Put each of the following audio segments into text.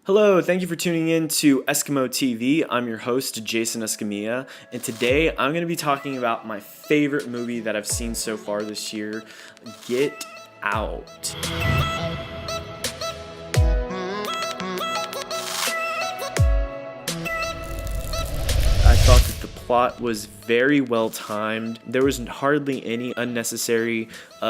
Hello, thank you for tuning in to EskimoTV. I'm your host, Jason Escamilla, and today I'm going to be talking about my favorite movie that I've seen so far this year, Get Out. I thought that the plot was very well timed. There was hardly any unnecessary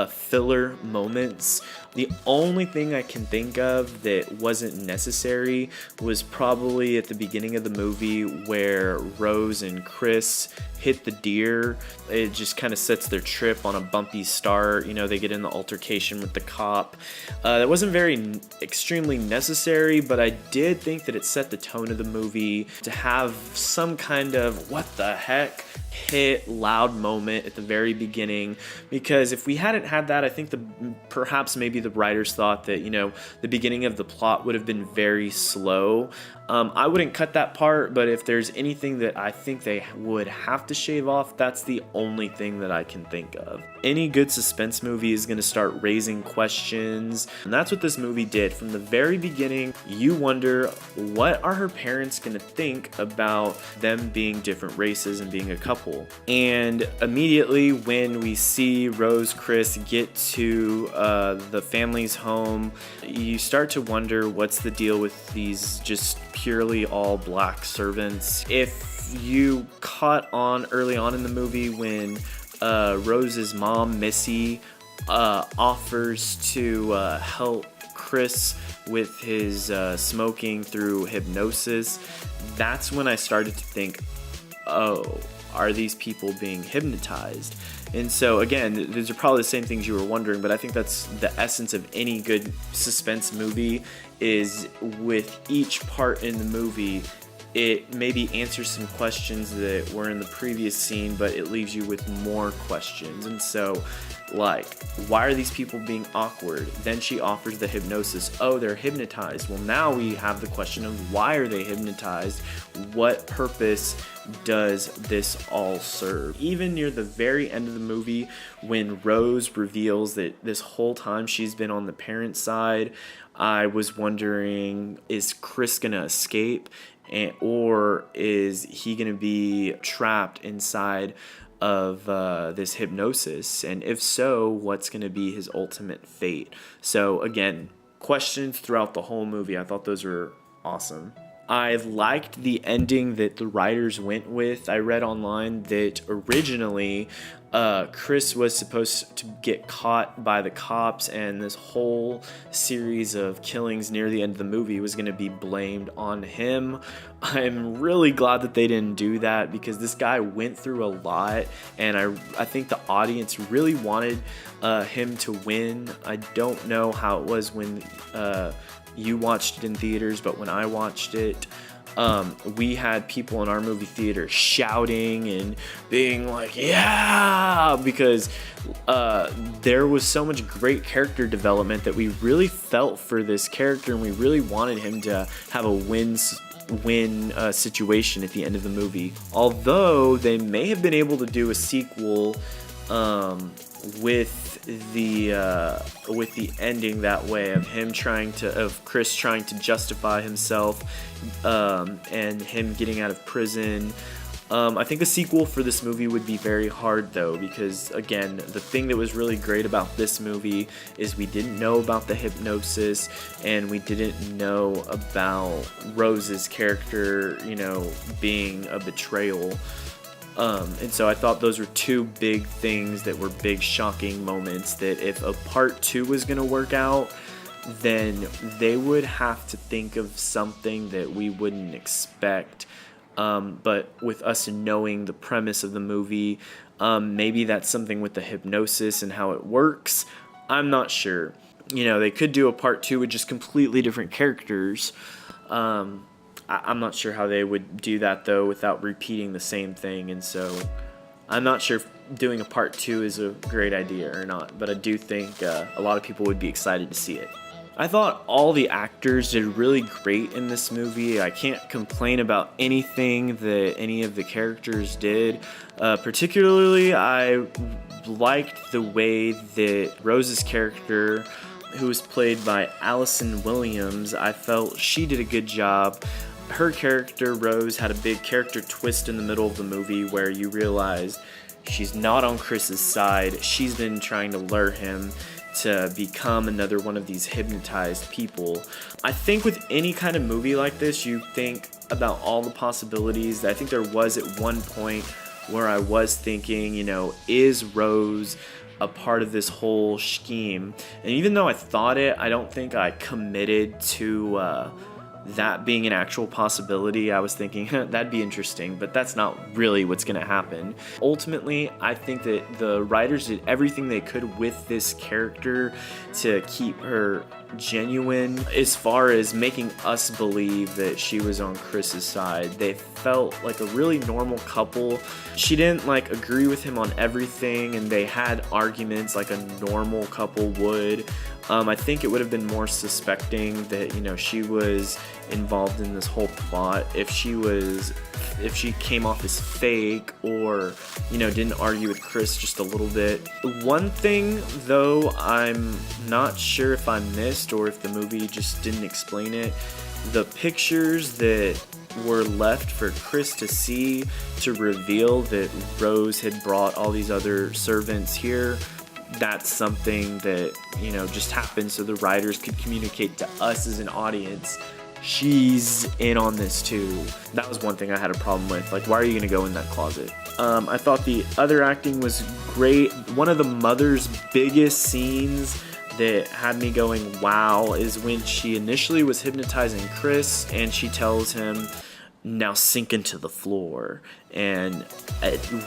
filler moments. The only thing I can think of that wasn't necessary was probably at the beginning of the movie where Rose and Chris hit the deer. It just kind of sets their trip on a bumpy start. You know, they get in the altercation with the cop. That wasn't very extremely necessary, but I did think that it set the tone of the movie to have some kind of what the heck hit loud moment at the very beginning, because if we hadn't had that, I think perhaps maybe the writers thought that, you know, the beginning of the plot would have been very slow. I wouldn't cut that part, but if there's anything that I think they would have to shave off, that's the only thing that I can think of. Any good suspense movie is going to start raising questions, and that's what this movie did. From the very beginning, you wonder, what are her parents going to think about them being different races and being a couple? And immediately when we see Rose, Chris get to the family's home, you start to wonder what's the deal with these just purely all black servants. If you caught on early on in the movie when Rose's mom, Missy, offers to help Chris with his smoking through hypnosis, that's when I started to think, oh, are these people being hypnotized? And so again, these are probably the same things you were wondering, but I think that's the essence of any good suspense movie, is with each part in the movie, it maybe answers some questions that were in the previous scene, but it leaves you with more questions. And so, like, why are these people being awkward? Then she offers the hypnosis. Oh, they're hypnotized. Well, now we have the question of why are they hypnotized? What purpose does this all serve? Even near the very end of the movie, when Rose reveals that this whole time she's been on the parent side, I was wondering, is Chris gonna escape? Or is he going to be trapped inside of this hypnosis? And if so, what's going to be his ultimate fate? So again, questions throughout the whole movie. I thought those were awesome. I liked the ending that the writers went with. I read online that originally Chris was supposed to get caught by the cops, and this whole series of killings near the end of the movie was going to be blamed on him. I'm really glad that they didn't do that, because this guy went through a lot, and I think the audience really wanted him to win. I don't know how it was when you watched it in theaters, but when I watched it, we had people in our movie theater shouting and being like, yeah, because there was so much great character development that we really felt for this character, and we really wanted him to have a win situation at the end of the movie. Although they may have been able to do a sequel with the ending that way, of Chris trying to justify himself, and him getting out of prison. I think a sequel for this movie would be very hard, though, because again, the thing that was really great about this movie is we didn't know about the hypnosis, and we didn't know about Rose's character, you know, being a betrayal. And so I thought those were two big things that were big shocking moments, that if a part 2 was going to work out, then they would have to think of something that we wouldn't expect. But with us knowing the premise of the movie, maybe that's something with the hypnosis and how it works. I'm not sure. You know, they could do a part 2 with just completely different characters. I'm not sure how they would do that, though, without repeating the same thing. And so I'm not sure if doing a part 2 is a great idea or not, but I do think a lot of people would be excited to see it. I thought all the actors did really great in this movie. I can't complain about anything that any of the characters did. Particularly, I liked the way that Rose's character who was played by Allison Williams. I felt she did a good job. Her character, Rose, had a big character twist in the middle of the movie where you realize she's not on Chris's side. She's been trying to lure him to become another one of these hypnotized people. I think with any kind of movie like this, you think about all the possibilities. I think there was at one point where I was thinking, you know, is Rose a part of this whole scheme? And even though I thought it, I don't think I committed to that being an actual possibility. I was thinking, that'd be interesting, but that's not really what's gonna happen. Ultimately, I think that the writers did everything they could with this character to keep her genuine as far as making us believe that she was on Chris's side. They felt like a really normal couple. She didn't like agree with him on everything, and they had arguments like a normal couple would. I think it would have been more suspecting that, you know, she was involved in this whole plot if she came off as fake or, you know, didn't argue with Chris just a little bit. One thing though, I'm not sure if I missed or if the movie just didn't explain it, the pictures that were left for Chris to see to reveal that Rose had brought all these other servants here, that's something that, you know, just happened so the writers could communicate to us as an audience, she's in on this too. That was one thing I had a problem with. Like, why are you gonna go in that closet? I thought the other acting was great. One of the mother's biggest scenes that had me going wow is when she initially was hypnotizing Chris and she tells him, now sink into the floor. And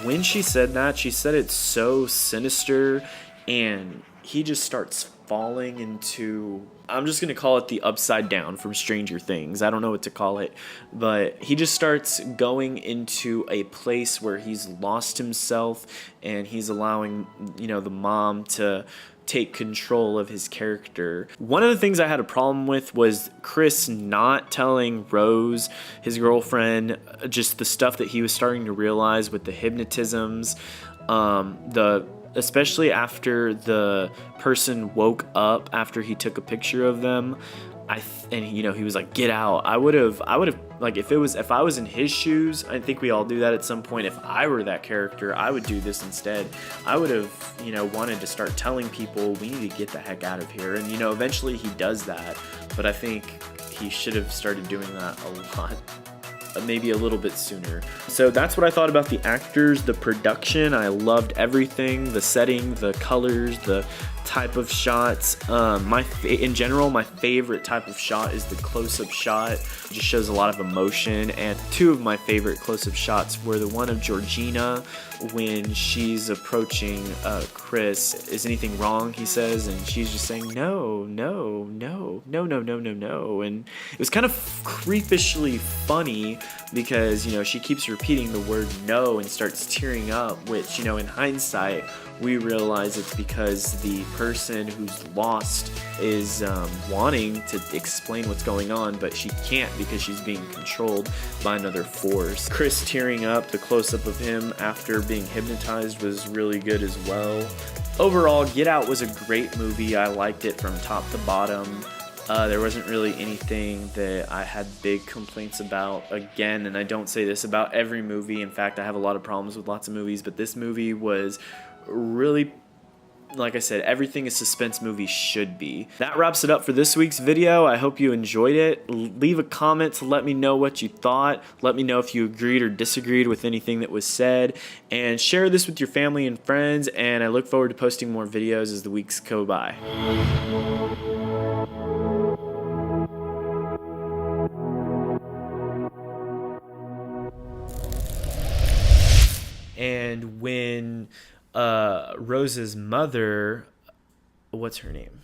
when she said that, she said it so sinister, and he just starts falling into, I'm just gonna call it the upside down from Stranger Things. I don't know what to call it, but he just starts going into a place where he's lost himself, and he's allowing, you know, the mom to take control of his character. One of the things I had a problem with was Chris not telling Rose, his girlfriend, just the stuff that he was starting to realize with the hypnotisms, especially after the person woke up after he took a picture of them. And you know, he was like, get out. I would have like, if I was in his shoes, I think we all do that at some point. If I were that character, I would do this instead. I would have, you know, wanted to start telling people we need to get the heck out of here. And, you know, eventually he does that, but I think he should have started doing that a lot, maybe a little bit sooner. So that's what I thought about the actors, the production. I loved everything, the setting, the colors, the type of shots. In general, my favorite type of shot is the close-up shot. It just shows a lot of emotion. And two of my favorite close-up shots were the one of Georgina when she's approaching Chris. Is anything wrong? He says, and she's just saying no, no, no, no, no, no, no, no. And it was kind of creepishly funny because, you know, she keeps repeating the word no and starts tearing up, which, you know, in hindsight, we realize it's because the person who's lost is wanting to explain what's going on, but she can't because she's being controlled by another force. Chris tearing up, the close-up of him after being hypnotized was really good as well. Overall, Get Out was a great movie. I liked it from top to bottom. There wasn't really anything that I had big complaints about. Again, and I don't say this about every movie. In fact, I have a lot of problems with lots of movies, but this movie was really, like I said, everything a suspense movie should be. That wraps it up for this week's video. I hope you enjoyed it. Leave a comment to let me know what you thought. Let me know if you agreed or disagreed with anything that was said. And share this with your family and friends. And I look forward to posting more videos as the weeks go by. And when Rose's mother, what's her name?